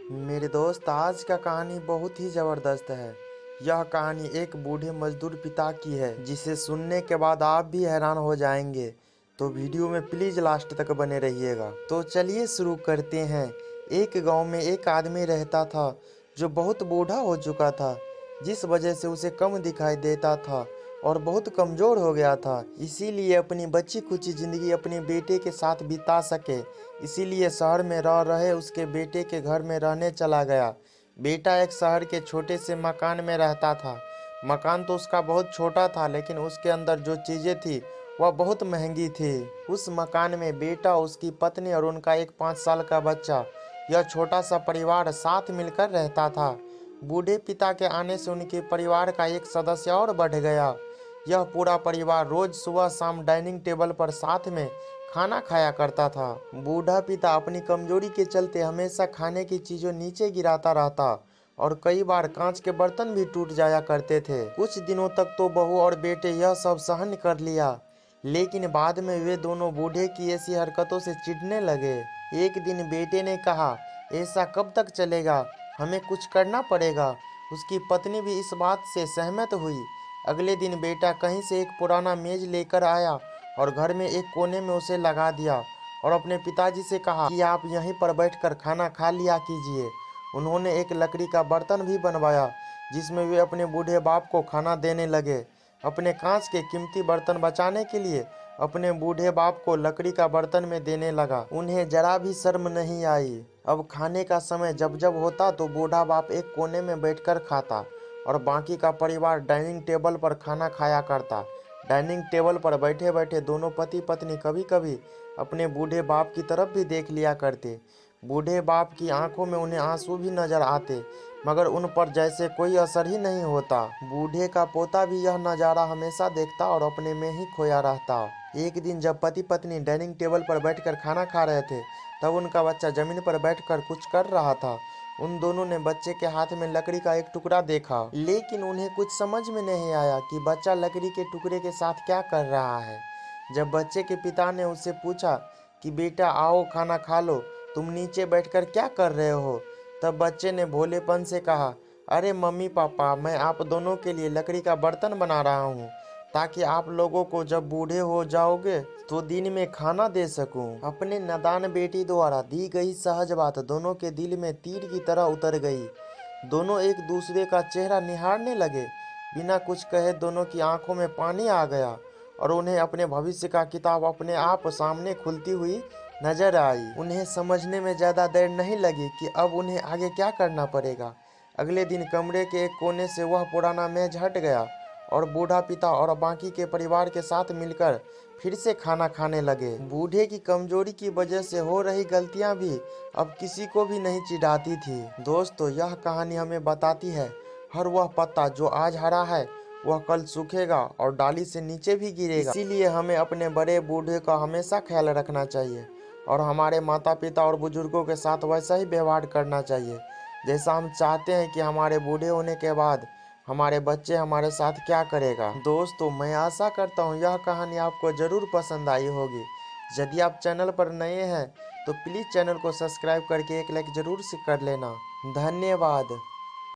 मेरे दोस्त, आज का कहानी बहुत ही ज़बरदस्त है। यह कहानी एक बूढ़े मजदूर पिता की है, जिसे सुनने के बाद आप भी हैरान हो जाएंगे। तो वीडियो में प्लीज़ लास्ट तक बने रहिएगा। तो चलिए शुरू करते हैं। एक गांव में एक आदमी रहता था जो बहुत बूढ़ा हो चुका था, जिस वजह से उसे कम दिखाई देता था और बहुत कमज़ोर हो गया था। इसीलिए अपनी बची खुची ज़िंदगी अपने बेटे के साथ बिता सके, इसीलिए शहर में रह रहे उसके बेटे के घर में रहने चला गया। बेटा एक शहर के छोटे से मकान में रहता था। मकान तो उसका बहुत छोटा था, लेकिन उसके अंदर जो चीज़ें थी वह बहुत महंगी थी। उस मकान में बेटा, उसकी पत्नी और उनका एक 5 साल का बच्चा, यह छोटा सा परिवार साथ मिलकर रहता था। बूढ़े पिता के आने से उनके परिवार का एक सदस्य और बढ़ गया। यह पूरा परिवार रोज सुबह शाम डाइनिंग टेबल पर साथ में खाना खाया करता था। बूढ़ा पिता अपनी कमजोरी के चलते हमेशा खाने की चीजों नीचे गिराता रहता और कई बार कांच के बर्तन भी टूट जाया करते थे। कुछ दिनों तक तो बहू और बेटे यह सब सहन कर लिया, लेकिन बाद में वे दोनों बूढ़े की ऐसी हरकतों से चिढ़ने लगे। एक दिन बेटे ने कहा, ऐसा कब तक चलेगा, हमें कुछ करना पड़ेगा। उसकी पत्नी भी इस बात से सहमत हुई। अगले दिन बेटा कहीं से एक पुराना मेज लेकर आया और घर में एक कोने में उसे लगा दिया और अपने पिताजी से कहा कि आप यहीं पर बैठकर खाना खा लिया कीजिए। उन्होंने एक लकड़ी का बर्तन भी बनवाया, जिसमें वे अपने बूढ़े बाप को खाना देने लगे। अपने कांच के कीमती बर्तन बचाने के लिए अपने बूढ़े बाप को लकड़ी का बर्तन में देने लगा। उन्हें जरा भी शर्म नहीं आई। अब खाने का समय जब जब होता तो बूढ़ा बाप एक कोने में बैठकर खाता और बाकी का परिवार डाइनिंग टेबल पर खाना खाया करता। डाइनिंग टेबल पर बैठे बैठे दोनों पति पत्नी कभी कभी अपने बूढ़े बाप की तरफ भी देख लिया करते। बूढ़े बाप की आंखों में उन्हें आंसू भी नजर आते, मगर उन पर जैसे कोई असर ही नहीं होता। बूढ़े का पोता भी यह नज़ारा हमेशा देखता और अपने में ही खोया रहता। एक दिन जब पति पत्नी डाइनिंग टेबल पर बैठकर खाना खा रहे थे, तब उनका बच्चा जमीन पर बैठकर कुछ कर रहा था। उन दोनों ने बच्चे के हाथ में लकड़ी का एक टुकड़ा देखा, लेकिन उन्हें कुछ समझ में नहीं आया कि बच्चा लकड़ी के टुकड़े के साथ क्या कर रहा है। जब बच्चे के पिता ने उससे पूछा कि बेटा आओ खाना खा लो, तुम नीचे बैठकर क्या कर रहे हो, तब बच्चे ने भोलेपन से कहा, अरे मम्मी पापा, मैं आप दोनों के लिए लकड़ी का बर्तन बना रहा हूँ, ताकि आप लोगों को जब बूढ़े हो जाओगे तो दिन में खाना दे सकूं। अपने नादान बेटी द्वारा दी गई सहज बात दोनों के दिल में तीर की तरह उतर गई। दोनों एक दूसरे का चेहरा निहारने लगे। बिना कुछ कहे दोनों की आंखों में पानी आ गया और उन्हें अपने भविष्य का किताब अपने आप सामने खुलती हुई नजर आई। उन्हें समझने में ज़्यादा देर नहीं लगी कि अब उन्हें आगे क्या करना पड़ेगा। अगले दिन कमरे के एक कोने से वह पुराना मेज हट गया और बूढ़ा पिता और बाकी के परिवार के साथ मिलकर फिर से खाना खाने लगे। बूढ़े की कमजोरी की वजह से हो रही गलतियां भी अब किसी को भी नहीं चिढ़ाती थी। दोस्तों, यह कहानी हमें बताती है, हर वह पत्ता जो आज हरा है वह कल सूखेगा और डाली से नीचे भी गिरेगा। इसीलिए हमें अपने बड़े बूढ़े का हमेशा ख्याल रखना चाहिए और हमारे माता पिता और बुजुर्गों के साथ वैसा ही व्यवहार करना चाहिए जैसा हम चाहते हैं कि हमारे बूढ़े होने के बाद हमारे बच्चे हमारे साथ क्या करेगा। दोस्तों, मैं आशा करता हूँ यह कहानी आपको ज़रूर पसंद आई होगी। यदि आप चैनल पर नए हैं तो प्लीज़ चैनल को सब्सक्राइब करके एक लाइक ज़रूर से कर लेना। धन्यवाद।